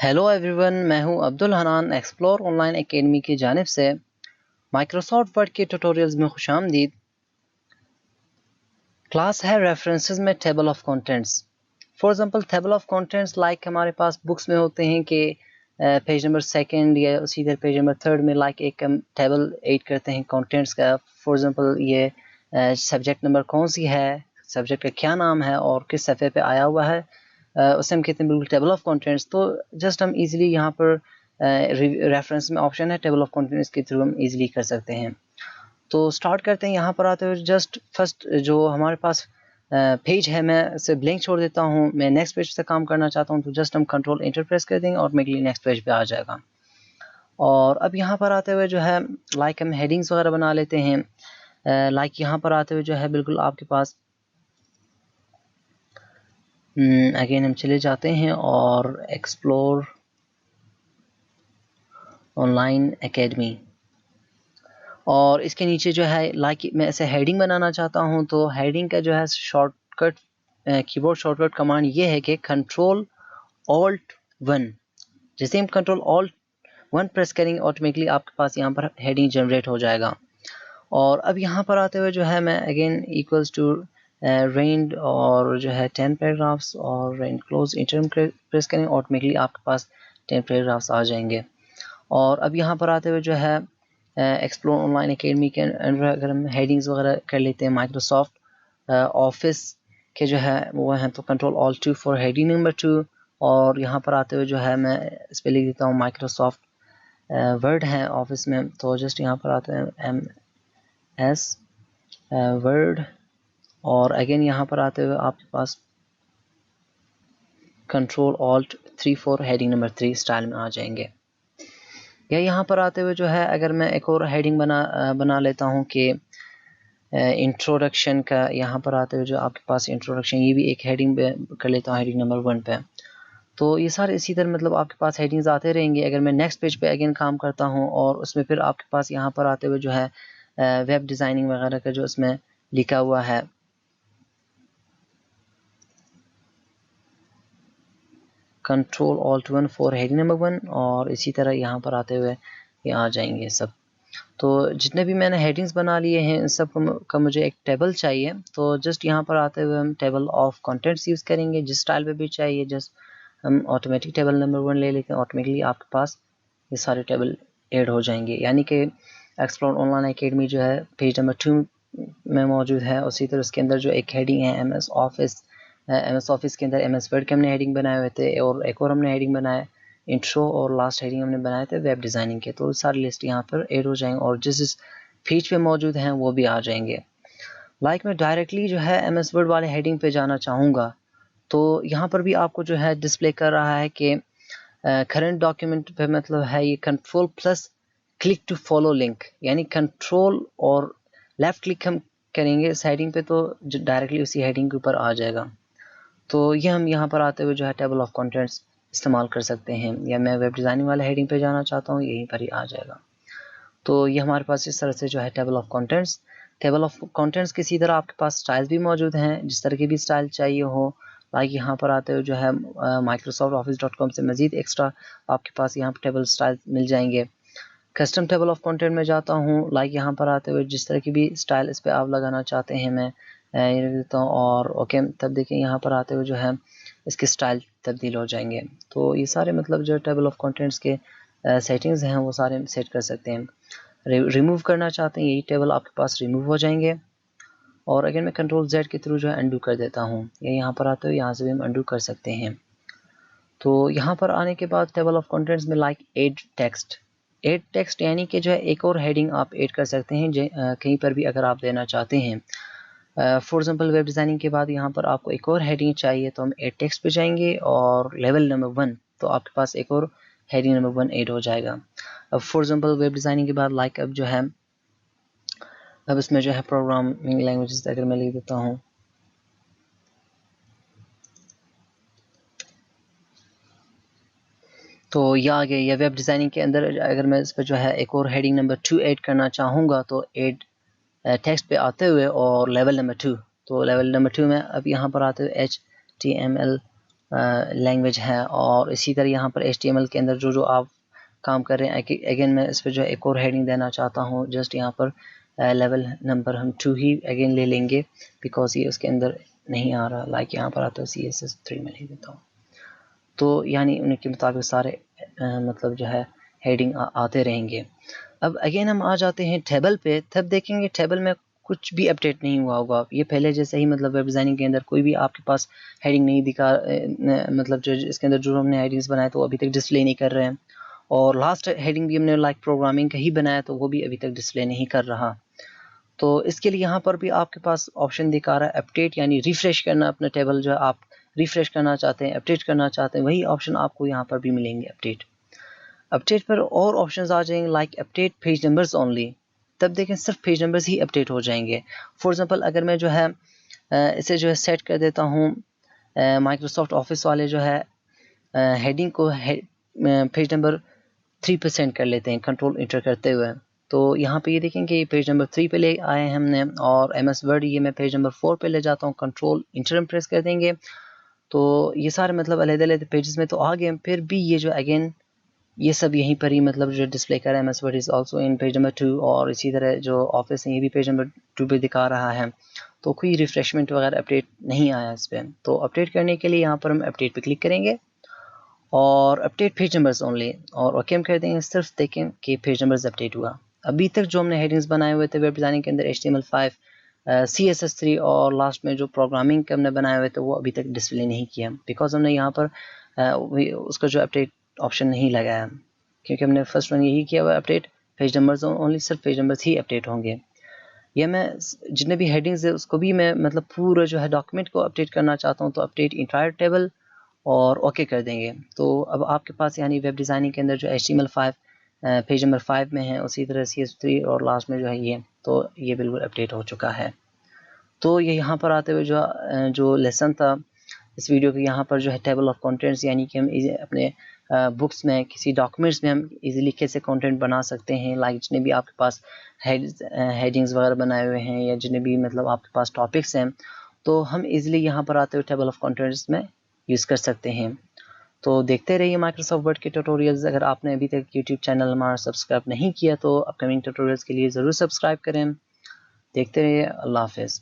Hello everyone, मैं हूं Abdul Hanan explore online academy की जानिब से। माइक्रोसॉफ्ट वर्ड के ट्यूटोरियल्स में खुशामदीद। क्लास है रेफरेंसेस में table of contents. For example table of contents like हमारे पास बुक्स में होते हैं कि पेज नंबर सेकंड या उसी तरह पेज नंबर थर्ड में लाइक एक हम टेबल ऐड करते हैं कंटेंट्स का। फॉर एग्जांपल ये सब्जेक्ट नंबर कौन सी है, सब्जेक्ट का क्या नाम है और किस सफ़े पे आया हुआ है, उसे हम कहते हैं बिल्कुल टेबल ऑफ कंटेंट्स। तो जस्ट हम इजीली यहाँ पर रेफरेंस में ऑप्शन है टेबल ऑफ कंटेंट्स के थ्रू हम इजीली कर सकते हैं। तो स्टार्ट करते हैं। यहाँ पर आते हुए जस्ट फर्स्ट जो हमारे पास पेज है मैं इसे ब्लैंक छोड़ देता हूँ। मैं नेक्स्ट पेज से काम करना चाहता हूँ तो जस्ट हम कंट्रोल एंटर प्रेस कर देंगे, ऑटोमेटिकली नेक्स्ट पेज पे आ जाएगा। और अब यहाँ पर आते हुए जो है लाइक हम हेडिंग्स वगैरह बना लेते हैं। लाइक यहाँ पर आते हुए जो है बिल्कुल आपके पास अगेन हम चले जाते हैं और एक्सप्लोर ऑनलाइन एकेडमी, और इसके नीचे जो है लाइक मैं ऐसे हेडिंग बनाना चाहता हूं तो हेडिंग का जो है शॉर्टकट कीबोर्ड शॉर्टकट कमांड ये है कि कंट्रोल ऑल्ट 1। जैसे हम कंट्रोल ऑल्ट 1 प्रेस करेंगे ऑटोमेटिकली आपके पास यहाँ पर हेडिंग जनरेट हो जाएगा। और अब यहाँ पर आते हुए जो है मैं अगेन इक्वल्स टू रेंड और जो है 10 पैराग्राफ्स और रेंड क्लोज इंटर प्रेस करेंगे ऑटोमेटिकली आपके पास 10 पैराग्राफ्स आ जाएंगे। और अब यहाँ पर आते हुए जो है एक्सप्लोर ऑनलाइन एकेडमी के अंदर अगर हम हेडिंग्स वगैरह कर लेते हैं माइक्रोसॉफ्ट ऑफिस के जो है वो हैं तो control alt 2 for heading number 2। और यहाँ पर आते हुए जो है मैं इस पर लिख देता हूँ माइक्रोसॉफ्ट वर्ड है ऑफिस में, तो जस्ट यहाँ पर आते हैं MS वर्ड। और अगेन यहाँ पर आते हुए आपके पास control alt 3 for heading number 3 style में आ जाएंगे। या यहाँ पर आते हुए जो है अगर मैं एक और हेडिंग बना लेता हूँ कि इंट्रोडक्शन का, यहाँ पर आते हुए जो आपके पास इंट्रोडक्शन ये भी एक हेडिंग कर लेता हूँ हेडिंग नंबर 1 पे। तो ये सारे इसी तरह मतलब आपके पास हेडिंग्स आते रहेंगे। अगर मैं नेक्स्ट पेज पे अगेन काम करता हूँ और उसमें फिर आपके पास यहाँ पर आते हुए जो है वेब डिज़ाइनिंग वगैरह का जो इसमें लिखा हुआ है control alt 1 for heading number 1, और इसी तरह यहाँ पर आते हुए ये आ जाएंगे सब। तो जितने भी मैंने हेडिंग्स बना लिए हैं इन सब का मुझे एक टेबल चाहिए, तो जस्ट यहाँ पर आते हुए हम टेबल ऑफ कंटेंट्स यूज़ करेंगे। जिस स्टाइल पे भी चाहिए जस्ट हम ऑटोमेटिक टेबल नंबर 1 ले लेते हैं, ऑटोमेटिकली आपके पास ये सारे टेबल ऐड हो जाएंगे। यानी कि एक्सप्लोर ऑनलाइन एकेडमी जो है पेज नंबर 2 में मौजूद है। उसी तरह उसके अंदर जो एक हेडिंग है MS ऑफिस के अंदर MS वर्ड के हमने हेडिंग बनाए हुए थे, और एक और हमने हेडिंग बनाया इंट्रो, और लास्ट हेडिंग हमने बनाए थे वेब डिज़ाइनिंग के। तो सारी लिस्ट यहाँ पर ऐड हो जाएंगे और जिस पेज पे मौजूद हैं वो भी आ जाएंगे। लाइक मैं डायरेक्टली जो है MS वर्ड वाले हेडिंग पे जाना चाहूँगा तो यहाँ पर भी आपको जो है डिस्प्ले कर रहा है कि करंट डॉक्यूमेंट पे मतलब है ये control plus click to follow link, यानी कंट्रोल और लेफ़्ट क्लिक हम करेंगे इस हेडिंग पे तो डायरेक्टली उसी हेडिंग के ऊपर आ जाएगा। तो ये हम यहाँ पर आते हुए जो है टेबल ऑफ कंटेंट्स इस्तेमाल कर सकते हैं। या मैं वेब डिज़ाइनिंग वाले हेडिंग पे जाना चाहता हूँ यहीं पर ही आ जाएगा। तो ये हमारे पास इस तरह से जो है टेबल ऑफ कंटेंट्स किसी तरह आपके पास स्टाइल्स भी मौजूद हैं, जिस तरह की भी स्टाइल चाहिए हो। लाइक यहाँ पर आते हुए जो है microsoftoffice.com से मज़ीद एक्स्ट्रा आपके पास यहाँ पर टेबल स्टाइल मिल जाएंगे। कस्टम टेबल ऑफ कंटेंट में जाता हूँ। लाइक यहाँ पर आते हुए जिस तरह की भी स्टाइल इस पर आप लगाना चाहते हैं मैं ये देता हूँ, और ओके तब देखिए यहाँ पर आते हुए जो है इसके स्टाइल तब्दील हो जाएंगे। तो ये सारे मतलब जो टेबल ऑफ कंटेंट्स के सेटिंग्स हैं वो सारे सेट कर सकते हैं। रिमूव करना चाहते हैं यही टेबल आपके पास रिमूव हो जाएंगे। और अगर मैं कंट्रोल Z के थ्रू जो है अंडू कर देता हूँ, या यहाँ पर आते हुए यहाँ से भी हम अंडू कर सकते हैं। तो यहाँ पर आने के बाद टेबल ऑफ कंटेंट्स में लाइक ऐड टेक्स्ट यानी कि जो है एक और हेडिंग आप ऐड कर सकते हैं कहीं पर भी अगर आप देना चाहते हैं। फॉर एग्जांपल वेब डिज़ाइनिंग के बाद यहाँ पर आपको एक और हेडिंग चाहिए तो हम ऐड टेक्स्ट पे जाएंगे और लेवल नंबर 1, तो आपके पास एक और हेडिंग नंबर 1 ऐड हो जाएगा। अब फॉर एग्जांपल वेब डिज़ाइनिंग के बाद लाइक अब जो है अब इसमें जो है प्रोग्रामिंग लैंग्वेजेस अगर मैं लिख देता हूँ तो यह आ गया। या वेब डिज़ाइनिंग के अंदर अगर मैं इस पर जो है एक और हेडिंग नंबर 2 ऐड करना चाहूँगा तो ऐड टेक्स्ट पे आते हुए और लेवल नंबर 2, तो लेवल नंबर 2 में अब यहाँ पर आते हुए HTML लैंग्वेज है। और इसी तरह यहाँ पर HTML के अंदर जो आप काम कर रहे हैं, अगेन मैं इस पर जो है एक और हेडिंग देना चाहता हूँ। जस्ट यहाँ पर लेवल नंबर हम 2 ही अगेन ले लेंगे, बिकॉज ये उसके अंदर नहीं आ रहा। लाइक यहाँ पर आता है CSS 3 में लिख देता हूँ। तो यानी उनके मुताबिक सारे मतलब जो है हेडिंग आते रहेंगे। अब अगेन हम आ जाते हैं टेबल पे। तब देखेंगे टेबल में कुछ भी अपडेट नहीं हुआ होगा। ये पहले जैसे ही मतलब वेब डिज़ाइनिंग के अंदर कोई भी आपके पास हेडिंग नहीं दिखा, मतलब जो इसके अंदर जो हमने हेडिंग्स बनाए तो अभी तक डिस्प्ले नहीं कर रहे हैं। और लास्ट हेडिंग भी हमने लाइक प्रोग्रामिंग का ही बनाया तो वो भी अभी तक डिस्प्ले नहीं कर रहा। तो इसके लिए यहाँ पर भी आपके पास ऑप्शन दिखा रहा है अपडेट, यानी रिफ्रेश करना अपना टेबल जो है आप रिफ्रेश करना चाहते हैं, अपडेट करना चाहते हैं, वही ऑप्शन आपको यहाँ पर भी मिलेंगे अपडेट पर। और ऑप्शंस आ जाएंगे like update page numbers only. तब देखें सिर्फ पेज नंबर्स ही अपडेट हो जाएंगे। फॉर एग्जांपल अगर मैं जो है इसे जो है सेट कर देता हूँ, माइक्रोसॉफ्ट ऑफिस वाले जो है हेडिंग को पेज नंबर 3 पे सेंड कर लेते हैं कंट्रोल इंटर करते हुए। तो यहाँ पे ये देखेंगे पेज नंबर 3 पे ले आए हैं हमने, और MS वर्ड ये मैं पेज नंबर 4 पे ले जाता हूँ, कंट्रोल इंटर प्रेस कर देंगे तो ये सारे मतलब अलग-अलग पेजेस में तो आ गए। फिर भी ये जो अगेन ये सब यहीं पर ही मतलब जो डिस्प्ले कर रहा है MS word is also in page number 2, और इसी तरह जो ऑफिस है ये भी पेज नंबर 2 पे दिखा रहा है। तो कोई रिफ्रेशमेंट वगैरह अपडेट नहीं आया इस पर। तो अपडेट करने के लिए यहाँ पर हम अपडेट पे क्लिक करेंगे और अपडेट पेज नंबर्स ओनली, और ओके हम कर देंगे। सिर्फ देखें कि पेज नंबर्स अपडेट हुआ। अभी तक जो हमने हेडिंग्स बनाए हुए थे वेब डिज़ाइनिंग के अंदर HTML5, CSS 3 और लास्ट में जो प्रोग्रामिंग के हमने बनाए हुए थे वो अभी तक डिस्प्ले नहीं किया, बिकॉज हमने यहाँ पर उसका जो अपडेट ऑप्शन नहीं लगाया, क्योंकि हमने फर्स्ट वन यही किया हुआ अपडेट पेज नंबर्स ओनली, सिर्फ पेज नंबर्स ही अपडेट होंगे। या मैं जितने भी हेडिंग्स है उसको भी मैं मतलब पूरा जो है डॉक्यूमेंट को अपडेट करना चाहता हूँ तो अपडेट इंटायर टेबल और ओके कर देंगे। तो अब आपके पास यानी वेब डिज़ाइनिंग के अंदर जो HTML5 पेज नंबर 5 में है, उसी तरह CS3 और लास्ट में जो है ये, तो ये बिल्कुल अपडेट हो चुका है। तो ये यहाँ पर आते हुए जो लेसन था इस वीडियो के, यहाँ पर जो है टेबल ऑफ कंटेंट्स, यानी कि हम अपने बुक्स में किसी डॉक्यूमेंट्स में हम इजीली कैसे कंटेंट बना सकते हैं। लाइक जितने भी आपके पास हेडिंग्स वगैरह बनाए हुए हैं या जितने भी मतलब आपके पास टॉपिक्स हैं, तो हम इजीली यहाँ पर आते हुए टेबल ऑफ कंटेंट्स में यूज़ कर सकते हैं। तो देखते रहिए माइक्रोसॉफ्ट वर्ड के ट्यूटोरियल्स। अगर आपने अभी तक यूट्यूब चैनल हमारा सब्सक्राइब नहीं किया तो अपकमिंग ट्यूटोरियल्स के लिए ज़रूर सब्सक्राइब करें। देखते रहिए। अल्लाह हाफ़िज़।